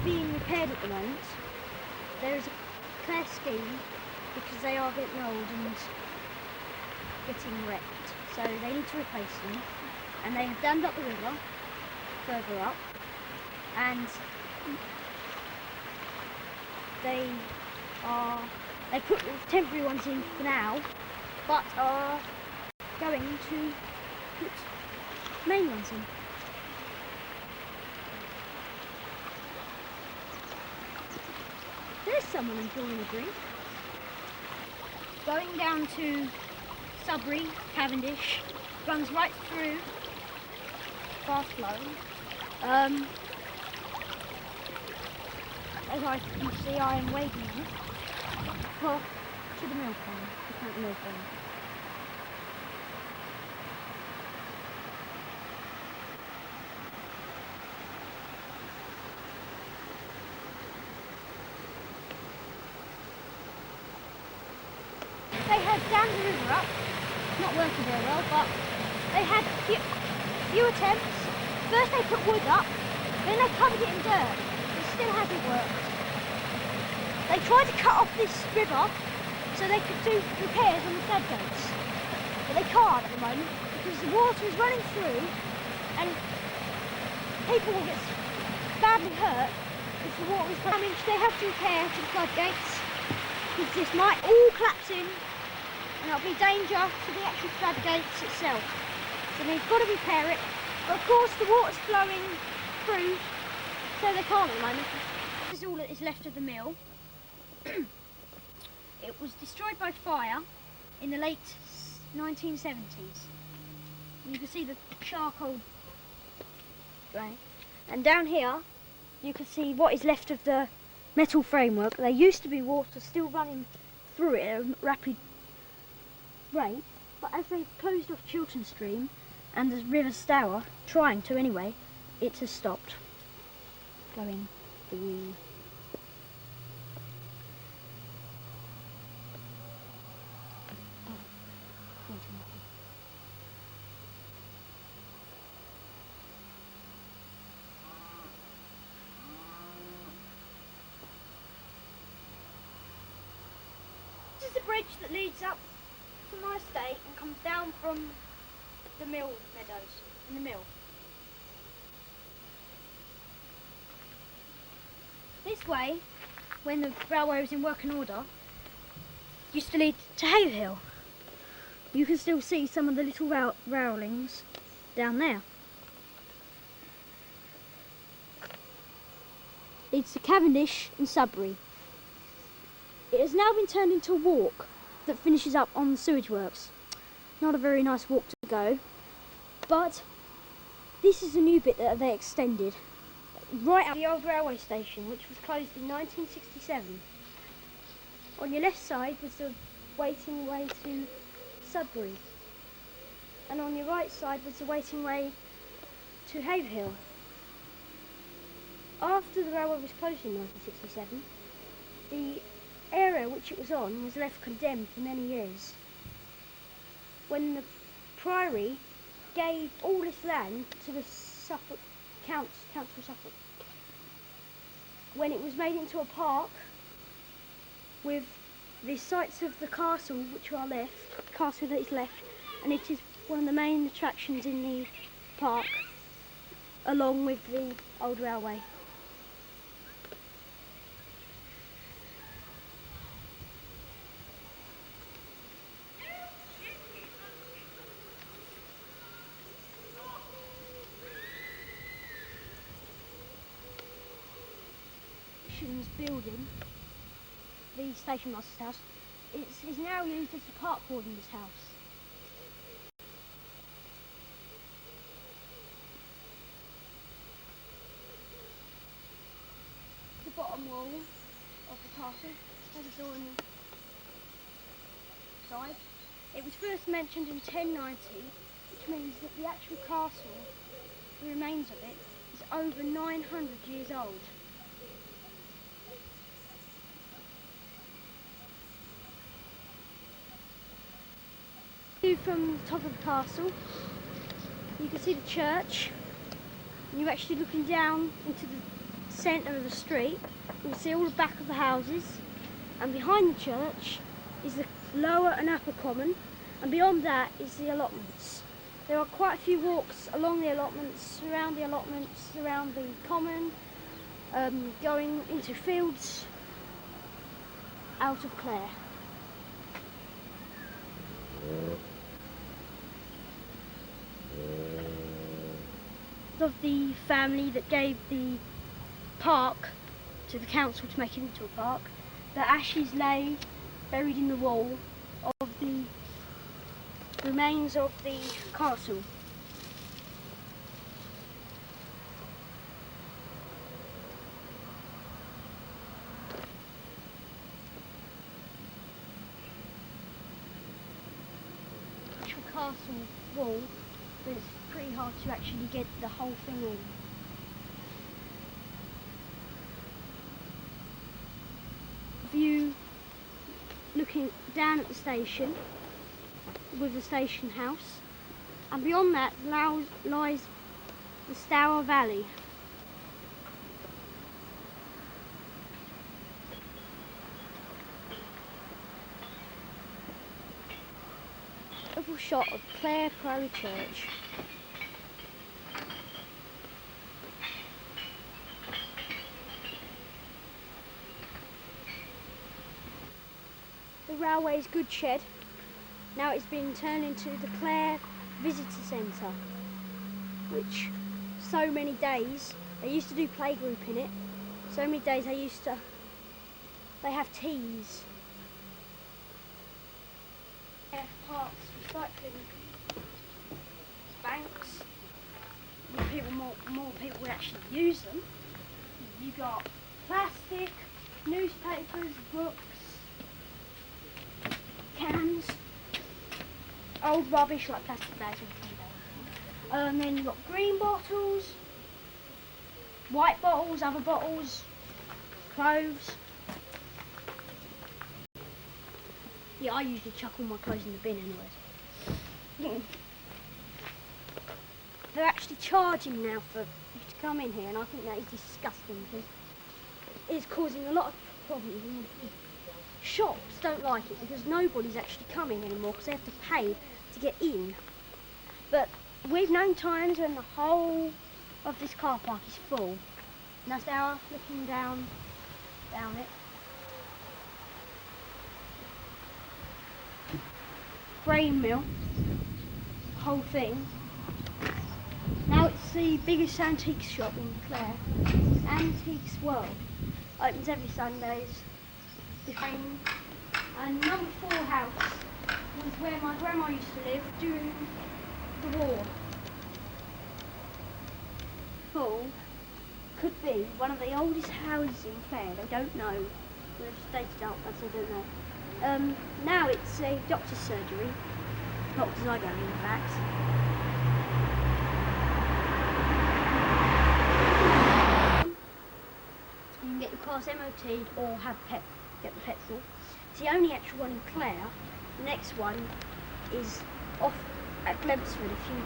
being repaired at the moment. There is a Clare scheme because they are getting old and getting wrecked. So they need to replace them. And they have dammed up the river further up. And they put temporary ones in for now, but are going to put main ones in. There's someone enjoying a drink. Going down to Sudbury, Cavendish, runs right through, fast flowing. As I can see, I am wading it to the mill pond, the current mill pond. They had dammed the river up, not working very well, but they had a few attempts. First they put wood up, then they covered it in dirt. It still hasn't worked. They tried to cut off this river so they could do repairs on the floodgates, but they can't at the moment because the water is running through and people will get badly hurt if the water is damaged. They have to repair to the floodgates because this might all collapse in and it'll be danger to the actual floodgates itself. So they've got to repair it. But of course the water's flowing through, so they can't at the moment. This is all that is left of the mill. It was destroyed by fire in the late 1970s. You can see the charcoal drain. And down here you can see what is left of the metal framework. There used to be water still running through it at a rapid rate, but as they've closed off Chiltern Stream and the River Stour, trying to anyway, it has stopped flowing through. This is the bridge that leads up to my estate and comes down from the mill meadows in the mill. This way, when the railway was in working order, used to lead to Haverhill. You can still see some of the little railings down there. Leads to Cavendish and Sudbury. It has now been turned into a walk that finishes up on the sewage works. Not a very nice walk to go, but this is a new bit that they extended right out the old railway station, which was closed in 1967. On your left side was the waiting way to Sudbury, and on your right side was the waiting way to Haverhill. After the railway was closed in 1967, the area which it was on was left condemned for many years. When the Priory gave all this land to the Suffolk Council of Suffolk, when it was made into a park with the sites of the castle which are left, castle that is left, and it is one of the main attractions in the park, along with the old railway. Building, the station master's house, is now used as the park warden's house. The bottom wall of the castle has a door on the side. It was first mentioned in 1090, which means that the actual castle, the remains of it, is over 900 years old. From the top of the castle, you can see the church, and you're actually looking down into the centre of the street, you'll see all the back of the houses, and behind the church is the lower and upper common, and beyond that is the allotments. There are quite a few walks along the allotments, around the common, going into fields out of Clare. Of the family that gave the park to the council to make it into a park, the ashes lay buried in the wall of the remains of the castle. The castle wall, but it's pretty hard to actually get the whole thing in. View looking down at the station with the station house, and beyond that lies the Stour Valley. Little shot of Clare Priory Church. The railway's goods shed, now it's been turned into the Clare Visitor Centre, which so many days, they used to do playgroup in it, so many days they have teas. Parks, recycling banks, more people will actually use them. You got plastic, newspapers, books, cans, old rubbish like plastic bags and then you've got green bottles, white bottles, other bottles, clothes. Yeah, I usually chuck all my clothes in the bin anyways. They're actually charging now for you to come in here, and I think that is disgusting because it's causing a lot of problems. Shops don't like it because nobody's actually coming anymore because they have to pay to get in. But we've known times when the whole of this car park is full. And that's our looking down it. Grain mill, whole thing. Now it's the biggest antiques shop in Clare, Antiques World. Opens every Sundays. And number 4 house was where my grandma used to live during the war. Full could be one of the oldest houses in Clare. They don't know. They've stated out as they don't know. Now it's a doctor's surgery. Doctors I go in fact. You can get your car's MOT'd or get the petrol. It's the only actual one in Clare. The next one is off at Glemsford. If you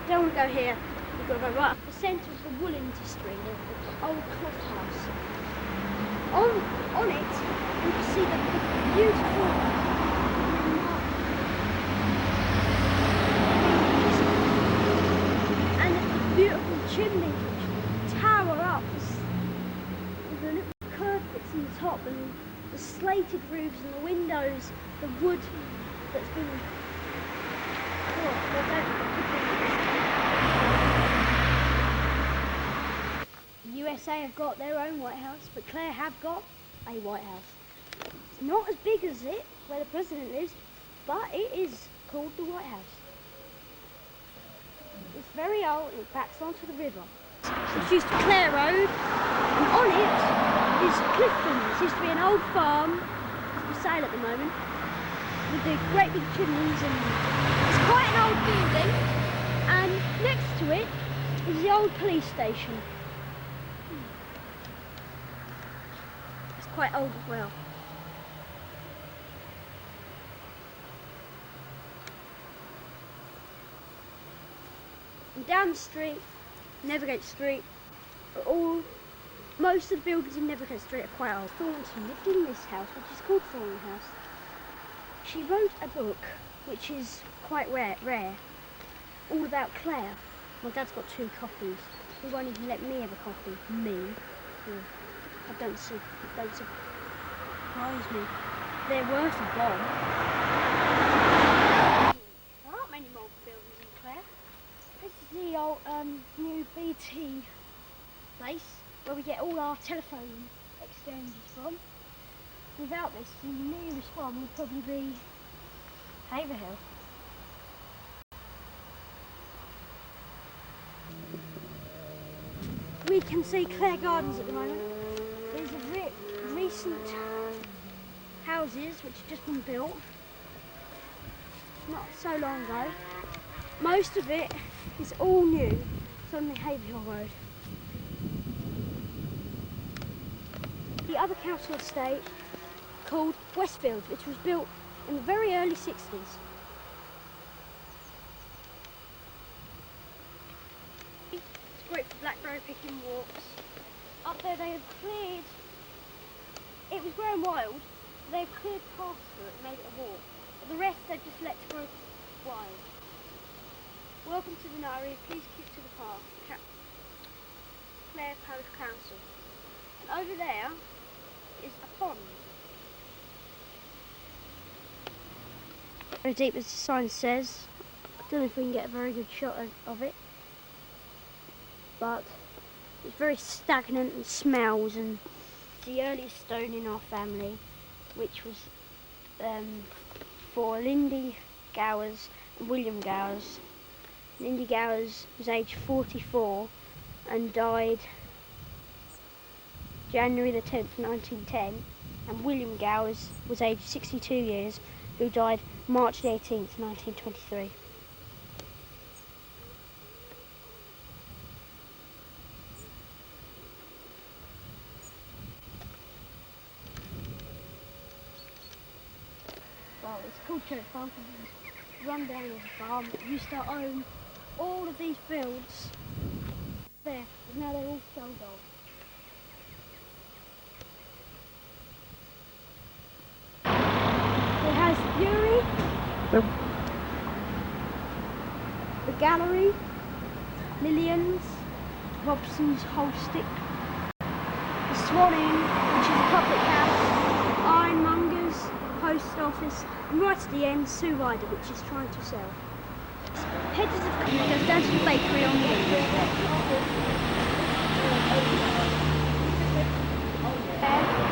don't want to go here, you've got to go right up the centre of the wool industry, the old cloth house. On it, you can see the beautiful beautiful chimney which tower up with the little curved bits in the top and the slated roofs and the windows, the wood that's been the USA have got their own White House, but Clare have got a White House. It's not as big as it where the president lives, but it is called the White House. It's very old and it backs onto the river. It's used to Clare Road, and on it is Clifton. It used to be an old farm, it's for sale at the moment, with the great big chimneys, and it's quite an old building. And next to it is the old police station. It's quite old as well. And down the street, Nevergate Street, are all Most of the buildings in Nevercombe Street are quite old. Thornton lived in this house, which is called Thornton House. She wrote a book, which is quite rare, all about Clare. My dad's got 2 copies. He won't even let me have a copy. Me. Yeah. I don't surprise me. They're worth a bomb. There aren't many more buildings in Clare. This is the old new BT place where we get all our telephone exchanges from. Without this, the nearest one would probably be Haverhill. We can see Clare Gardens at the moment. There's a recent houses which have just been built not so long ago. Most of it is all new. It's on the Haverhill Road. The other council estate called Westfield, which was built in the very early 60s. It's great for blackberry picking walks. Up there they have cleared, it was growing wild, they've cleared past through it and made it a walk. But the rest they've just let grow wild. Welcome to the nursery, please keep to the path. Clare Parish Council. And over there is a pond. Very deep as the sign says. I don't know if we can get a very good shot of it, but it's very stagnant and smells, and the earliest stone in our family, which was for Lindy Gowers and William Gowers. Lindy Gowers was aged 44 and died January the 10th, 1910, and William Gowers was aged 62 years, who died March the 18th, 1923. Well, it's called Church Farm because it's run down as a farm. It used to own all of these fields there, but now they're all sold off. It has Bury, the Gallery, Lillian's, Robson's Holstick, the Swan Inn, which is a public house, Ironmonger's, Post Office, and right at the end, Sue Ryder, which is trying to sell. Headers of Company goes down to the bakery on the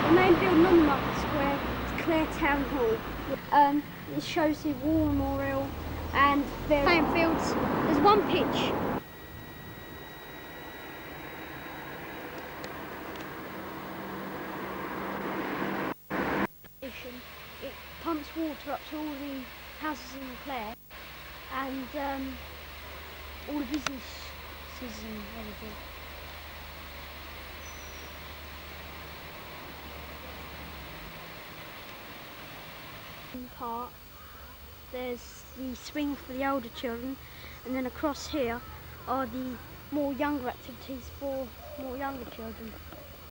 the main building on the Market Square is Clare Town Hall. It shows the war memorial and their playing fields. There's one pitch. It pumps water up to all the houses in Clare and all the businesses and everything. In the park, there's the swing for the older children, and then across here are the more younger activities for more younger children.